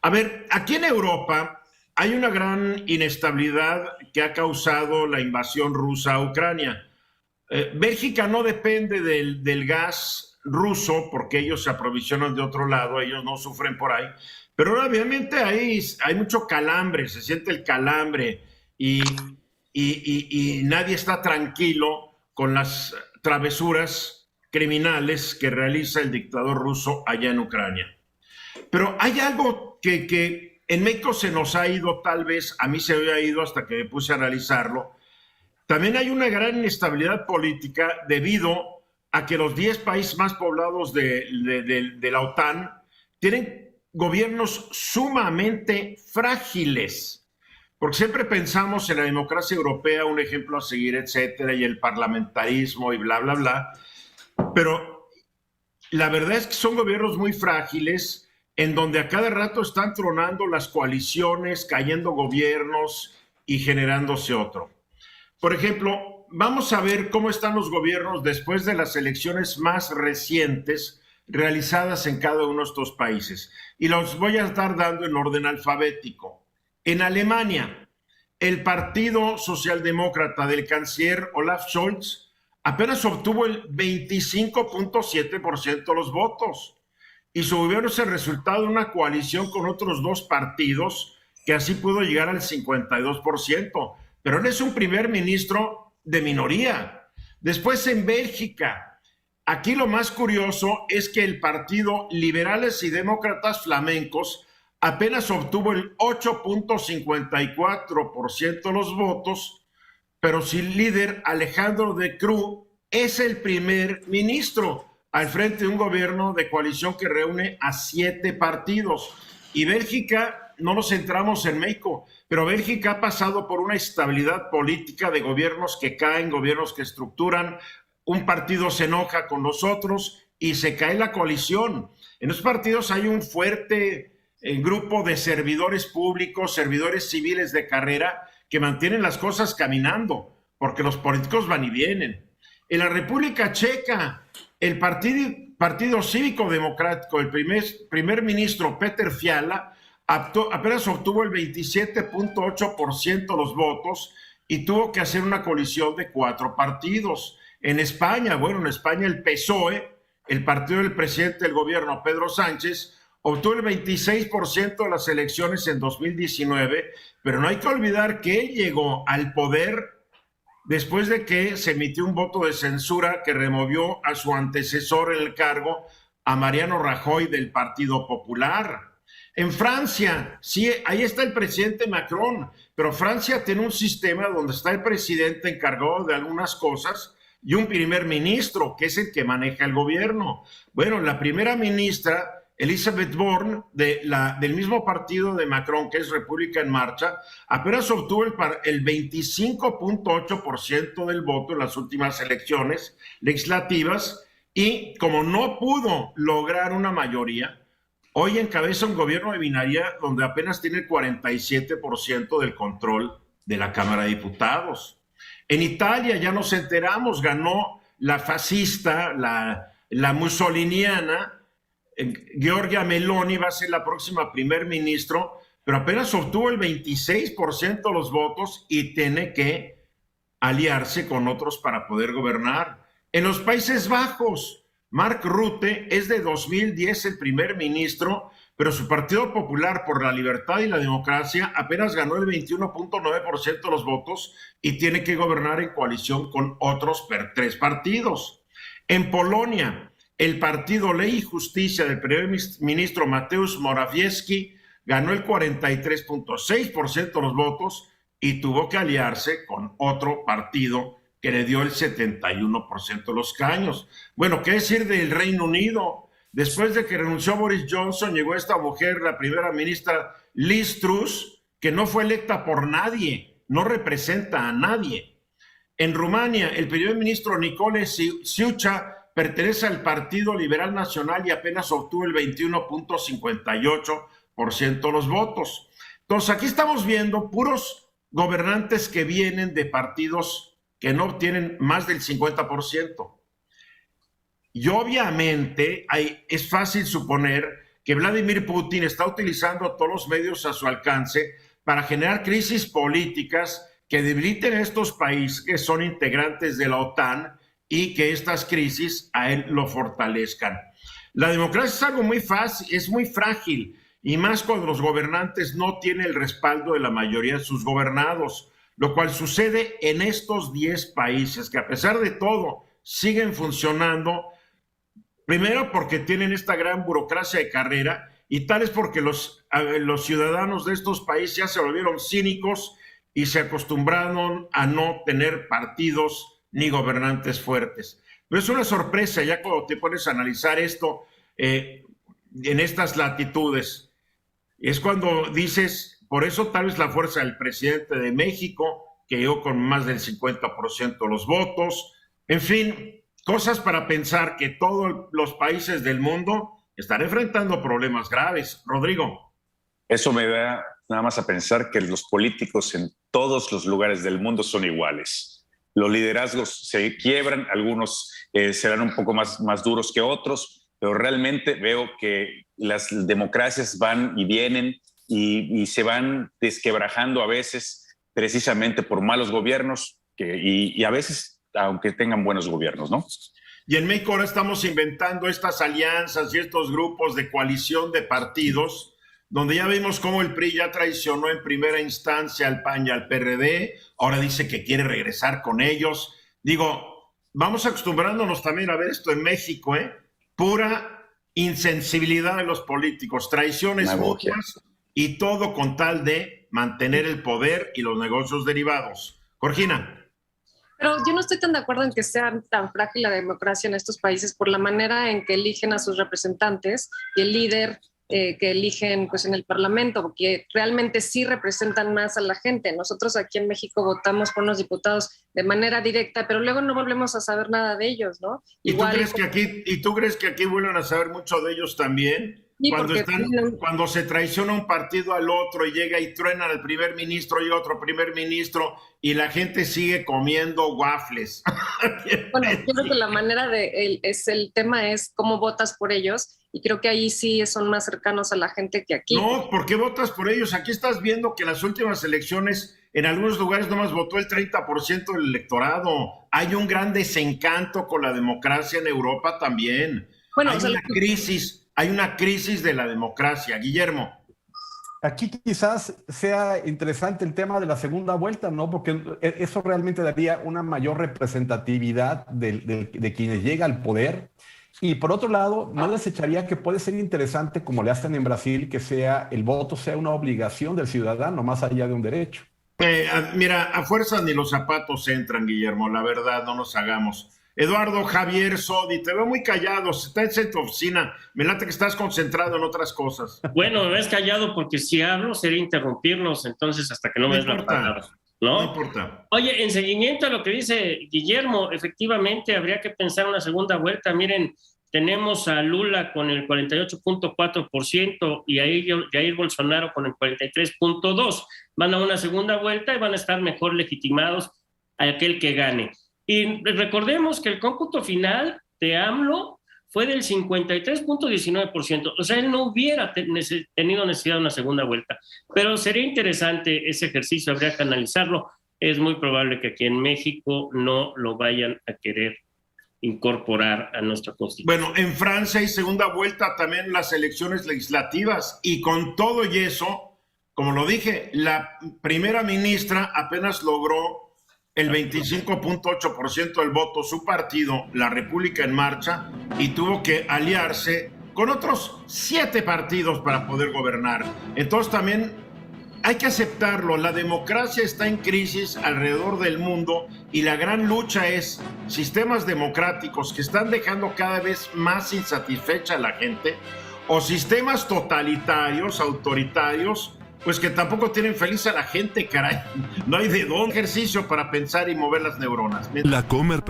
A ver, aquí en Europa hay una gran inestabilidad que ha causado la invasión rusa a Ucrania. Bélgica no depende del gas ruso porque ellos se aprovisionan de otro lado, ellos no sufren por ahí. Pero obviamente hay mucho calambre, se siente el calambre y nadie está tranquilo con las travesuras criminales que realiza el dictador ruso allá en Ucrania. Pero hay algo que en México se nos ha ido, tal vez a mí se me había ido hasta que me puse a analizarlo. También hay una gran inestabilidad política debido a que los 10 países más poblados de la OTAN tienen gobiernos sumamente frágiles. Porque siempre pensamos en la democracia europea, un ejemplo a seguir, etcétera, y el parlamentarismo y bla, bla, bla. Pero la verdad es que son gobiernos muy frágiles en donde a cada rato están tronando las coaliciones, cayendo gobiernos y generándose otro. Por ejemplo, vamos a ver cómo están los gobiernos después de las elecciones más recientes realizadas en cada uno de estos países. Y los voy a estar dando en orden alfabético. En Alemania, el Partido Socialdemócrata del canciller Olaf Scholz apenas obtuvo el 25.7% de los votos. Y su gobierno es el resultado de una coalición con otros dos partidos que así pudo llegar al 52%. Pero él es un primer ministro de minoría. Después en Bélgica, aquí lo más curioso es que el partido Liberales y Demócratas Flamencos apenas obtuvo el 8.54% de los votos, pero su líder Alejandro de Croo es el primer ministro al frente de un gobierno de coalición que reúne a 7 partidos. Y Bélgica, no nos centramos en México, pero Bélgica ha pasado por una estabilidad política de gobiernos que caen, gobiernos que estructuran, un partido se enoja con los otros y se cae la coalición. En los partidos hay un fuerte grupo de servidores públicos, servidores civiles de carrera que mantienen las cosas caminando, porque los políticos van y vienen. En la República Checa, el Partido Cívico Democrático, el primer ministro Peter Fiala, apenas obtuvo el 27.8% de los votos y tuvo que hacer una coalición de 4 partidos. En España, bueno, en España el PSOE, el partido del presidente del gobierno, Pedro Sánchez, obtuvo el 26% de las elecciones en 2019, pero no hay que olvidar que él llegó al poder después de que se emitió un voto de censura que removió a su antecesor en el cargo, a Mariano Rajoy del Partido Popular. En Francia, sí, ahí está el presidente Macron, pero Francia tiene un sistema donde está el presidente encargado de algunas cosas y un primer ministro, que es el que maneja el gobierno. Bueno, la primera ministra, Elisabeth Borne, del mismo partido de Macron, que es República en Marcha, apenas obtuvo el 25.8% del voto en las últimas elecciones legislativas y como no pudo lograr una mayoría, hoy encabeza un gobierno de minoría donde apenas tiene el 47% del control de la Cámara de Diputados. En Italia, ya nos enteramos, ganó la fascista, la mussoliniana, Giorgia Meloni va a ser la próxima primer ministro, pero apenas obtuvo el 26% de los votos y tiene que aliarse con otros para poder gobernar. En los Países Bajos, Mark Rutte es de 2010 el primer ministro, pero su Partido Popular por la Libertad y la Democracia apenas ganó el 21.9% de los votos y tiene que gobernar en coalición con otros 3 partidos. En Polonia, el partido Ley y Justicia del primer ministro Mateusz Morawiecki ganó el 43.6% de los votos y tuvo que aliarse con otro partido que le dio el 71% de los escaños. Bueno, ¿qué decir del Reino Unido? Después de que renunció Boris Johnson, llegó esta mujer, la primera ministra Liz Truss, que no fue electa por nadie, no representa a nadie. En Rumania, el primer ministro Nicolae Ciucă pertenece al Partido Liberal Nacional y apenas obtuvo el 21.58% de los votos. Entonces, aquí estamos viendo puros gobernantes que vienen de partidos que no obtienen más del 50%. Y obviamente es fácil suponer que Vladimir Putin está utilizando todos los medios a su alcance para generar crisis políticas que debiliten a estos países que son integrantes de la OTAN y que estas crisis a él lo fortalezcan. La democracia es algo muy fácil, es muy frágil, y más cuando los gobernantes no tienen el respaldo de la mayoría de sus gobernados, lo cual sucede en estos 10 países que a pesar de todo siguen funcionando. Primero porque tienen esta gran burocracia de carrera, y tal es porque los ciudadanos de estos países ya se volvieron cínicos y se acostumbraron a no tener partidos ni gobernantes fuertes. Pero es una sorpresa ya cuando te pones a analizar esto en estas latitudes. Es cuando dices, por eso tal vez la fuerza del presidente de México, que llegó con más del 50% de los votos, en fin, cosas para pensar que todos los países del mundo están enfrentando problemas graves. Rodrigo. Eso me da nada más a pensar que los políticos en todos los lugares del mundo son iguales. Los liderazgos se quiebran, algunos serán un poco más duros que otros, pero realmente veo que las democracias van y vienen y se van desquebrajando a veces precisamente por malos gobiernos y a veces aunque tengan buenos gobiernos, ¿no? Y en México ahora estamos inventando estas alianzas y estos grupos de coalición de partidos, donde ya vimos cómo el PRI ya traicionó en primera instancia al PAN y al PRD, ahora dice que quiere regresar con ellos. Digo, vamos acostumbrándonos también a ver esto en México, pura insensibilidad de los políticos, traiciones mutuas y todo con tal de mantener el poder y los negocios derivados. Georgina. Pero yo no estoy tan de acuerdo en que sea tan frágil la democracia en estos países por la manera en que eligen a sus representantes y el líder que eligen pues, en el Parlamento, porque realmente sí representan más a la gente. Nosotros aquí en México votamos por unos diputados de manera directa, pero luego no volvemos a saber nada de ellos, ¿no? Igual, ¿Y tú crees que aquí vuelven a saber mucho de ellos también? Sí, cuando se traiciona un partido al otro y llega y truenan al primer ministro y otro primer ministro y la gente sigue comiendo waffles. Bueno, yo creo que la manera el tema es cómo votas por ellos, y creo que ahí sí son más cercanos a la gente que aquí. No, ¿por qué votas por ellos? Aquí estás viendo que en las últimas elecciones en algunos lugares nomás votó el 30% del electorado. Hay un gran desencanto con la democracia en Europa también. Bueno, hay una crisis de la democracia. Guillermo. Aquí quizás sea interesante el tema de la segunda vuelta, ¿no? Porque eso realmente daría una mayor representatividad de quienes llegan al poder. Y por otro lado, no les echaría que puede ser interesante, como le hacen en Brasil, que el voto sea una obligación del ciudadano, más allá de un derecho. Mira, a fuerza ni los zapatos entran, Guillermo, la verdad, no nos hagamos. Eduardo Javier Sodi, te veo muy callado, estás en tu oficina, me late que estás concentrado en otras cosas. Bueno, me ves callado porque si hablo sería interrumpirlos, entonces hasta que no me des la palabra, ¿no? No importa. Oye, en seguimiento a lo que dice Guillermo, efectivamente habría que pensar una segunda vuelta. Miren, tenemos a Lula con el 48.4% y a Jair Bolsonaro con el 43.2%. Van a una segunda vuelta y van a estar mejor legitimados a aquel que gane. Y recordemos que el cómputo final de AMLO fue del 53.19%. O sea, él no hubiera tenido necesidad de una segunda vuelta. Pero sería interesante ese ejercicio, habría que analizarlo. Es muy probable que aquí en México no lo vayan a querer incorporar a nuestra Constitución. Bueno, en Francia hay segunda vuelta también las elecciones legislativas, y con todo y eso, como lo dije, la primera ministra apenas logró el 25.8% del voto, su partido, La República en Marcha, y tuvo que aliarse con otros 7 partidos para poder gobernar. Entonces también hay que aceptarlo, la democracia está en crisis alrededor del mundo y la gran lucha es sistemas democráticos que están dejando cada vez más insatisfecha a la gente, o sistemas totalitarios, autoritarios, pues que tampoco tienen feliz a la gente, caray. No hay de dónde. Ejercicio para pensar y mover las neuronas. La Comer